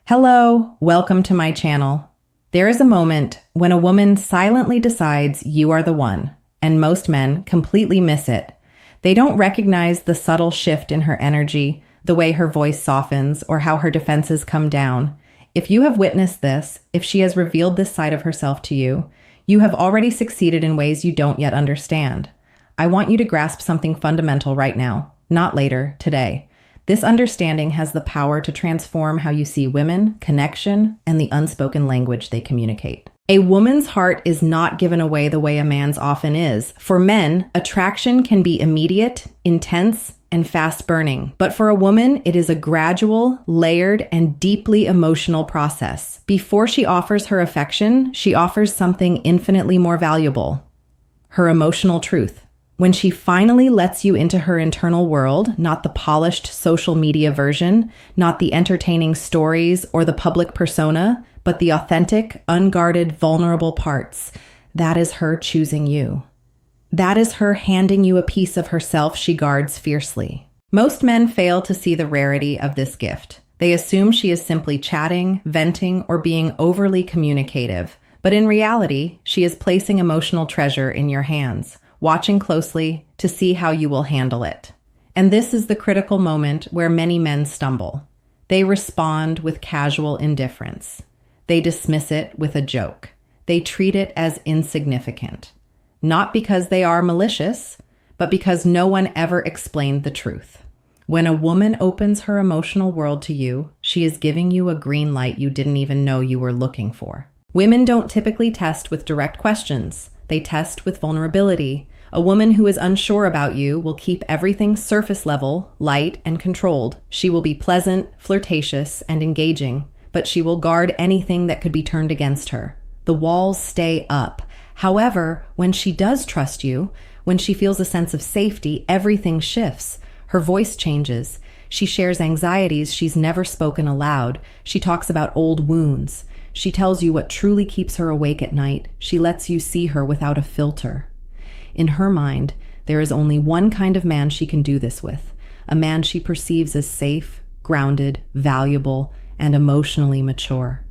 Hello, welcome to my channel. There is a moment when a woman silently decides you are the one, and most men completely miss it. They don't recognize the subtle shift in her energy, the way her voice softens, or how her defenses come down. If you have witnessed this, if she has revealed this side of herself to you, you have already succeeded in ways you don't yet understand. I want you to grasp something fundamental right now, not later, today. This understanding has the power to transform how you see women, connection, and the unspoken language they communicate. A woman's heart is not given away the way a man's often is. For men, attraction can be immediate, intense, and fast-burning. But for a woman, it is a gradual, layered, and deeply emotional process. Before she offers her affection, she offers something infinitely more valuable: her emotional truth. When she finally lets you into her internal world, not the polished social media version, not the entertaining stories or the public persona, but the authentic, unguarded, vulnerable parts, that is her choosing you. That is her handing you a piece of herself she guards fiercely. Most men fail to see the rarity of this gift. They assume she is simply chatting, venting, or being overly communicative. But in reality, she is placing emotional treasure in your hands, watching closely to see how you will handle it. And this is the critical moment where many men stumble. They respond with casual indifference. They dismiss it with a joke. They treat it as insignificant. Not because they are malicious, but because no one ever explained the truth. When a woman opens her emotional world to you, she is giving you a green light you didn't even know you were looking for. Women don't typically test with direct questions. They test with vulnerability. A woman who is unsure about you will keep everything surface level, light, and controlled. She will be pleasant, flirtatious, and engaging, but she will guard anything that could be turned against her. The walls stay up. However, when she does trust you, when she feels a sense of safety, everything shifts. Her voice changes. She shares anxieties she's never spoken aloud. She talks about old wounds. She tells you what truly keeps her awake at night. She lets you see her without a filter. In her mind, there is only one kind of man she can do this with, a man she perceives as safe, grounded, valuable, and emotionally mature.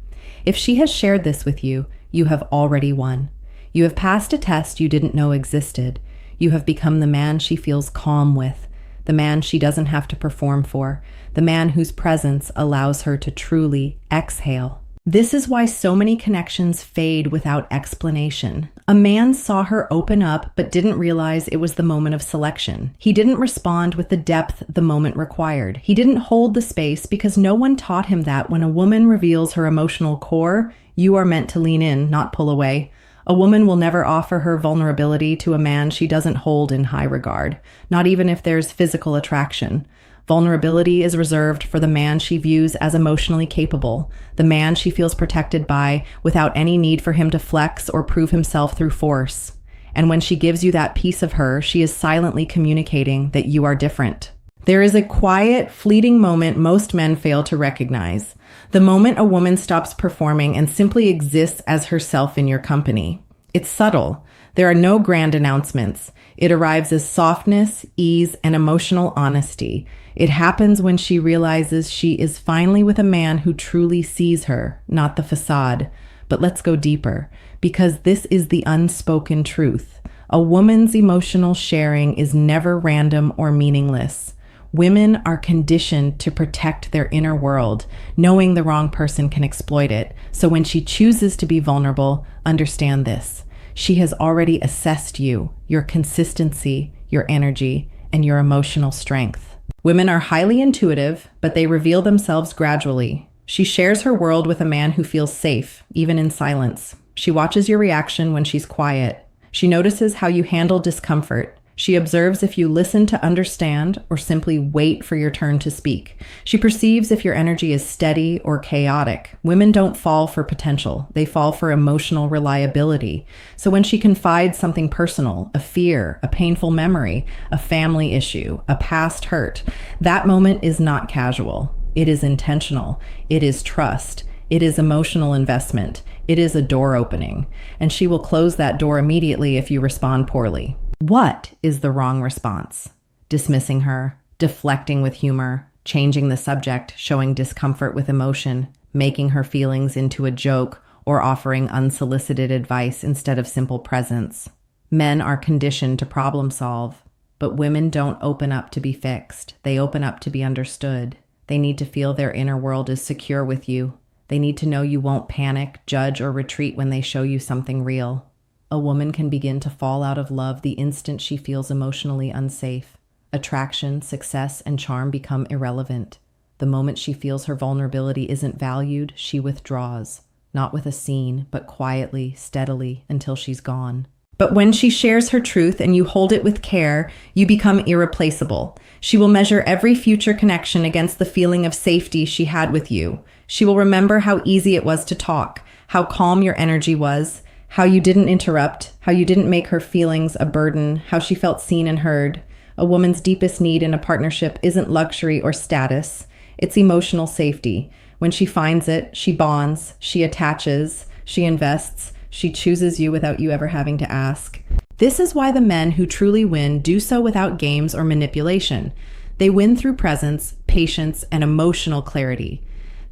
If she has shared this with you, you have already won. You have passed a test you didn't know existed. You have become the man she feels calm with, the man she doesn't have to perform for, the man whose presence allows her to truly exhale. This is why so many connections fade without explanation. A man saw her open up but didn't realize it was the moment of selection. He didn't respond with the depth the moment required. He didn't hold the space because no one taught him that when a woman reveals her emotional core, you are meant to lean in, not pull away. A woman will never offer her vulnerability to a man she doesn't hold in high regard, not even if there's physical attraction. Vulnerability is reserved for the man she views as emotionally capable, the man she feels protected by without any need for him to flex or prove himself through force. And when she gives you that piece of her, she is silently communicating that you are different. There is a quiet, fleeting moment most men fail to recognize. The moment a woman stops performing and simply exists as herself in your company. It's subtle. There are no grand announcements. It arrives as softness, ease, and emotional honesty. It happens when she realizes she is finally with a man who truly sees her, not the facade. But let's go deeper, because this is the unspoken truth. A woman's emotional sharing is never random or meaningless. Women are conditioned to protect their inner world, knowing the wrong person can exploit it. So when she chooses to be vulnerable, understand this. She has already assessed you, your consistency, your energy, and your emotional strength. Women are highly intuitive, but they reveal themselves gradually. She shares her world with a man who feels safe, even in silence. She watches your reaction when she's quiet. She notices how you handle discomfort. She observes if you listen to understand or simply wait for your turn to speak. She perceives if your energy is steady or chaotic. Women don't fall for potential. They fall for emotional reliability. So when she confides something personal, a fear, a painful memory, a family issue, a past hurt, that moment is not casual. It is intentional. It is trust. It is emotional investment. It is a door opening. And she will close that door immediately if you respond poorly. What is the wrong response? Dismissing her, deflecting with humor, changing the subject, showing discomfort with emotion, making her feelings into a joke or offering unsolicited advice instead of simple presence. Men are conditioned to problem solve, but women don't open up to be fixed. They open up to be understood. They need to feel their inner world is secure with you. They need to know you won't panic, judge, or retreat when they show you something real. A woman can begin to fall out of love the instant she feels emotionally unsafe. Attraction, success, and charm become irrelevant. The moment she feels her vulnerability isn't valued, she withdraws. Not with a scene, but quietly, steadily, until she's gone. But when she shares her truth and you hold it with care, you become irreplaceable. She will measure every future connection against the feeling of safety she had with you. She will remember how easy it was to talk, how calm your energy was, how you didn't interrupt, how you didn't make her feelings a burden, how she felt seen and heard. A woman's deepest need in a partnership isn't luxury or status. It's emotional safety. When she finds it, she bonds, she attaches, she invests, she chooses you without you ever having to ask. This is why the men who truly win do so without games or manipulation. They win through presence, patience, and emotional clarity.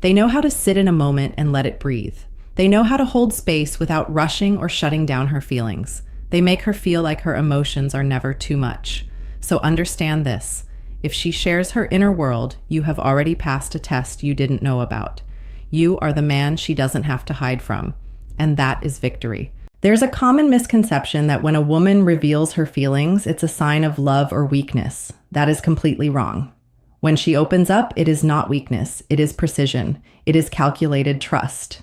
They know how to sit in a moment and let it breathe. They know how to hold space without rushing or shutting down her feelings. They make her feel like her emotions are never too much. So understand this. If she shares her inner world, you have already passed a test you didn't know about. You are the man she doesn't have to hide from. And that is victory. There's a common misconception that when a woman reveals her feelings, it's a sign of love or weakness. That is completely wrong. When she opens up, it is not weakness. It is precision. It is calculated trust.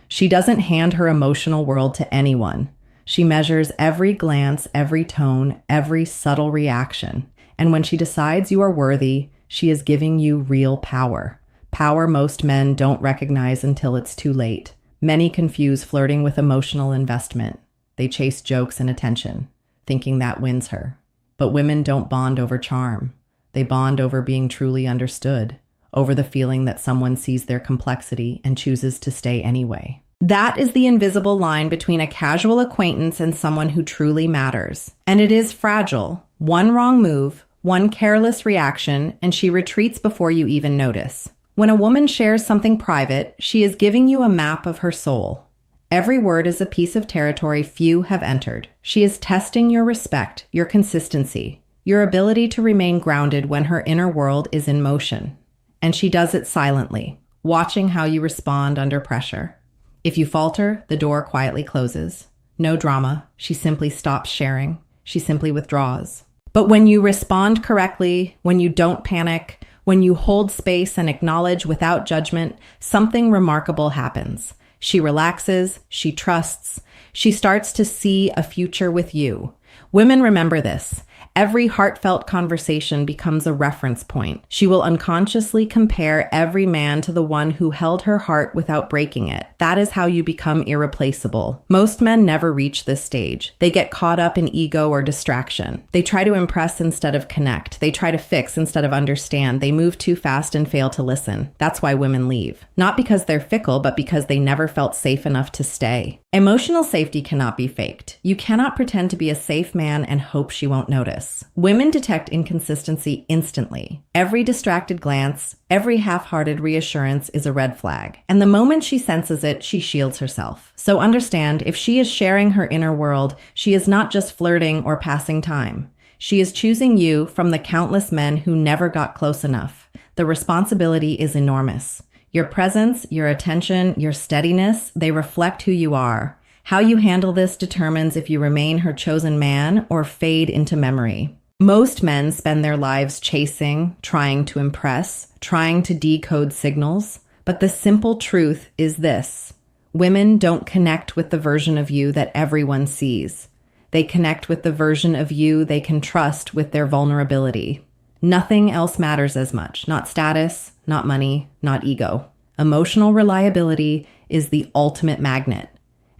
She doesn't hand her emotional world to anyone. She measures every glance, every tone, every subtle reaction. And when she decides you are worthy, she is giving you real power. Power most men don't recognize until it's too late. Many confuse flirting with emotional investment. They chase jokes and attention, thinking that wins her. But women don't bond over charm. They bond over being truly understood, over the feeling that someone sees their complexity and chooses to stay anyway. That is the invisible line between a casual acquaintance and someone who truly matters. And it is fragile. One wrong move, one careless reaction, and she retreats before you even notice. When a woman shares something private, she is giving you a map of her soul. Every word is a piece of territory few have entered. She is testing your respect, your consistency, your ability to remain grounded when her inner world is in motion. And she does it silently, watching how you respond under pressure. If you falter, the door quietly closes. No drama. She simply stops sharing. She simply withdraws. But when you respond correctly, when you don't panic, when you hold space and acknowledge without judgment, something remarkable happens. She relaxes, she trusts, she starts to see a future with you. Women remember this. Every heartfelt conversation becomes a reference point. She will unconsciously compare every man to the one who held her heart without breaking it. That is how you become irreplaceable. Most men never reach this stage. They get caught up in ego or distraction. They try to impress instead of connect. They try to fix instead of understand. They move too fast and fail to listen. That's why women leave. Not because they're fickle, but because they never felt safe enough to stay. Emotional safety cannot be faked. You cannot pretend to be a safe man and hope she won't notice. Women detect inconsistency instantly. Every distracted glance, every half-hearted reassurance is a red flag. And the moment she senses it, she shields herself. So understand, if she is sharing her inner world, she is not just flirting or passing time. She is choosing you from the countless men who never got close enough. The responsibility is enormous. Your presence, your attention, your steadiness, they reflect who you are. How you handle this determines if you remain her chosen man or fade into memory. Most men spend their lives chasing, trying to impress, trying to decode signals. But the simple truth is this: women don't connect with the version of you that everyone sees. They connect with the version of you they can trust with their vulnerability. Nothing else matters as much. Not status, not money, not ego. Emotional reliability is the ultimate magnet.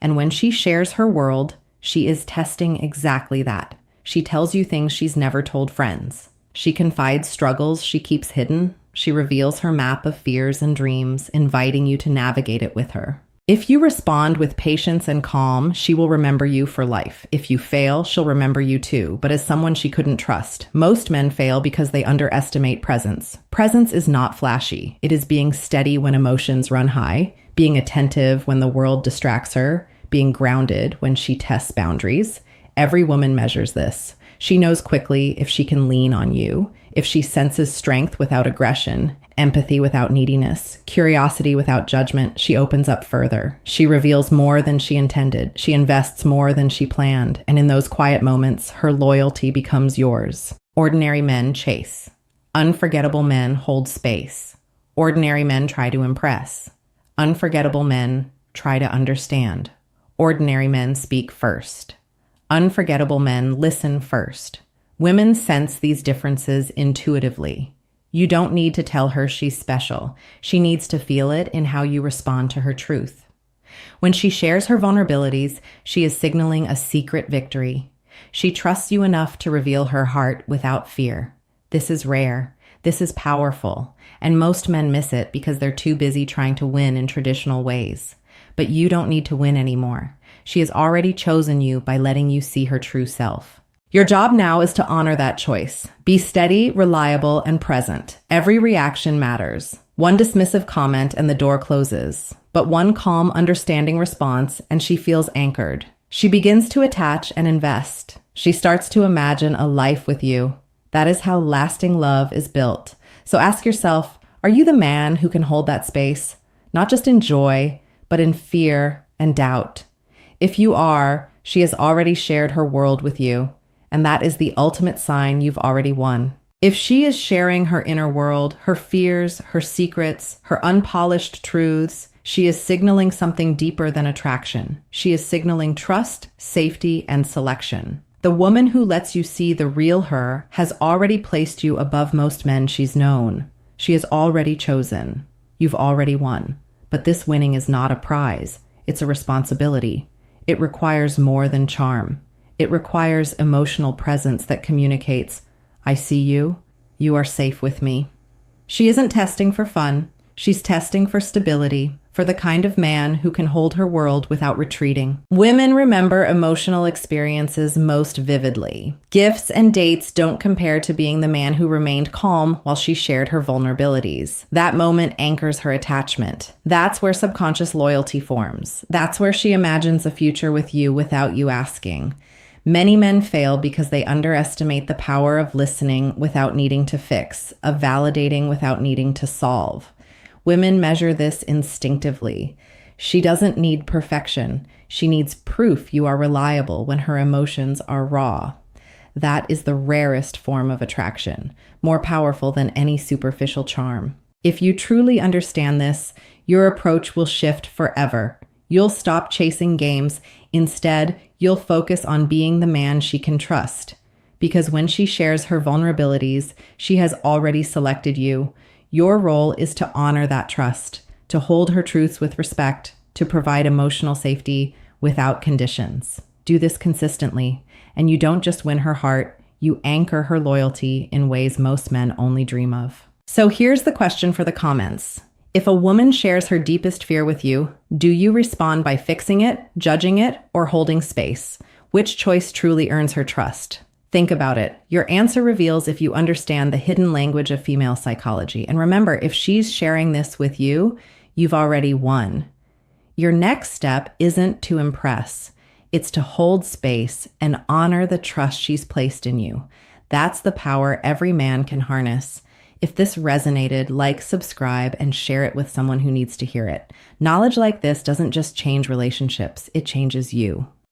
And when she shares her world, she is testing exactly that. She tells you things she's never told friends. She confides struggles she keeps hidden. She reveals her map of fears and dreams, inviting you to navigate it with her. If you respond with patience and calm, she will remember you for life. If you fail, she'll remember you too, but as someone she couldn't trust. Most men fail because they underestimate presence. Presence is not flashy. It is being steady when emotions run high, being attentive when the world distracts her, being grounded when she tests boundaries. Every woman measures this. She knows quickly if she can lean on you, if she senses strength without aggression, empathy without neediness, curiosity without judgment. She opens up further. She reveals more than she intended. She invests more than she planned. And in those quiet moments, her loyalty becomes yours. Ordinary men chase. Unforgettable men hold space. Ordinary men try to impress. Unforgettable men try to understand. Ordinary men speak first. Unforgettable men listen first. Women sense these differences intuitively. You don't need to tell her she's special. She needs to feel it in how you respond to her truth. When she shares her vulnerabilities, she is signaling a secret victory. She trusts you enough to reveal her heart without fear. This is rare. This is powerful. And most men miss it because they're too busy trying to win in traditional ways. But you don't need to win anymore. She has already chosen you by letting you see her true self. Your job now is to honor that choice. Be steady, reliable, and present. Every reaction matters. One dismissive comment and the door closes. But one calm, understanding response and she feels anchored. She begins to attach and invest. She starts to imagine a life with you. That is how lasting love is built. So ask yourself, are you the man who can hold that space? Not just in joy, but in fear and doubt. If you are, she has already shared her world with you. And that is the ultimate sign you've already won. If she is sharing her inner world, her fears, her secrets, her unpolished truths, she is signaling something deeper than attraction. She is signaling trust, safety, and selection. The woman who lets you see the real her has already placed you above most men she's known. She has already chosen. You've already won. But this winning is not a prize. It's a responsibility. It requires more than charm. It requires emotional presence that communicates, I see you, you are safe with me. She isn't testing for fun. She's testing for stability, for the kind of man who can hold her world without retreating. Women remember emotional experiences most vividly. Gifts and dates don't compare to being the man who remained calm while she shared her vulnerabilities. That moment anchors her attachment. That's where subconscious loyalty forms. That's where she imagines a future with you without you asking. Many men fail because they underestimate the power of listening without needing to fix, of validating without needing to solve. Women measure this instinctively. She doesn't need perfection. She needs proof you are reliable when her emotions are raw. That is the rarest form of attraction, more powerful than any superficial charm. If you truly understand this, your approach will shift forever. You'll stop chasing games. Instead, you'll focus on being the man she can trust. Because when she shares her vulnerabilities, she has already selected you. Your role is to honor that trust, to hold her truths with respect, to provide emotional safety without conditions. Do this consistently, and you don't just win her heart, you anchor her loyalty in ways most men only dream of. So here's the question for the comments. If a woman shares her deepest fear with you, do you respond by fixing it, judging it, or holding space? Which choice truly earns her trust? Think about it. Your answer reveals if you understand the hidden language of female psychology. And remember, if she's sharing this with you, you've already won. Your next step isn't to impress. It's to hold space and honor the trust she's placed in you. That's the power every man can harness. If this resonated, like, subscribe, and share it with someone who needs to hear it. Knowledge like this doesn't just change relationships, it changes you.